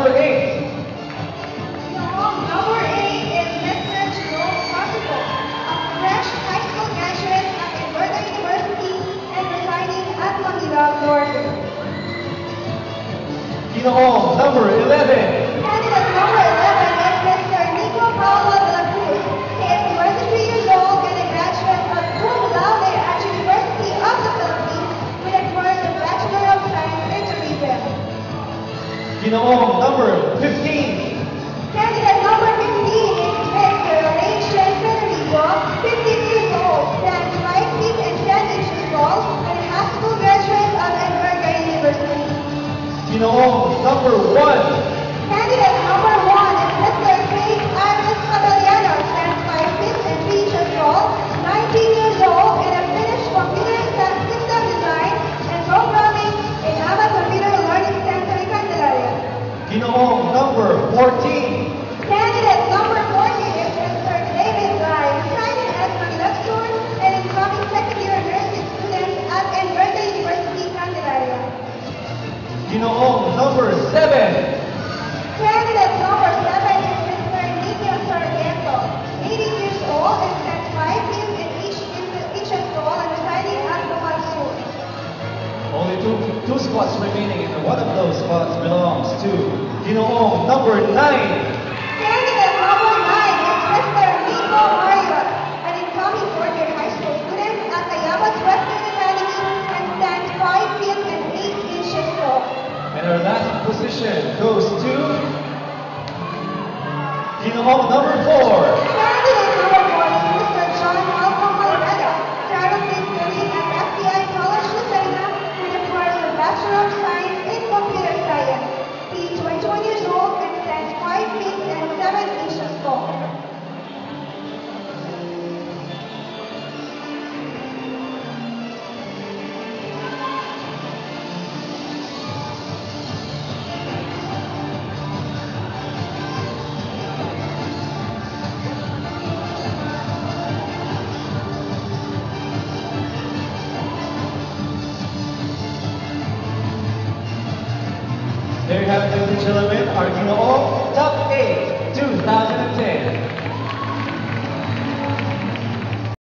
number 8. Number 8 is Mr. Jerome Pasipo, a fresh high school graduate at Alberta University and residing at Manila, Florida. Ginoong number 11. Candidate number 11 is Mr. Nico Paulo de la Cruz. He is 23 years old and a graduate of cum laude at University of the Philippines with a course of Bachelor of Science in Tourism. Ginoong number 15. Candidate number 15 is Mr. Rachel Federico, 15 years old, stands 5 feet and 10 inches tall, and a high school graduate of Alberta University. Ginoong number 1. Candidate number 1 is Mr. Craig Iris Caballero, stands 5 feet and 3 inches tall, 19 years old, and a finished computer system design and programming in AMA Computer Learning Center in Candelaria. Ginoong number 14. Candidate number 14 is Mr. David Lai, residing as Manilactor and incoming second year nursing student at Alberta University, Candelaria. Ginoong number 7. Candidate number 7 is Mr. Nico Sargento, 18 years old and stands 5 feet and inches tall and residing at Bukal Sur. Only two spots remaining, and one of those spots belongs to Ginoong number 9. Candidate number 9 is Mr. Nico Marriott, an incoming fourth-year high school student at Tayabas Western Academy and stands 5 feet and 8 inches tall. And our last position goes to Ginoong number 4. Candidate number 4 is Mr. John Malcolm Malreda, currently studying at FBI College Lucena with a course of Bachelor of Science in Computer Science. He is 21 years old and stands 5 feet and 7 inches tall. There you have it, ladies and gentlemen, our Ginoong Top 8 2010.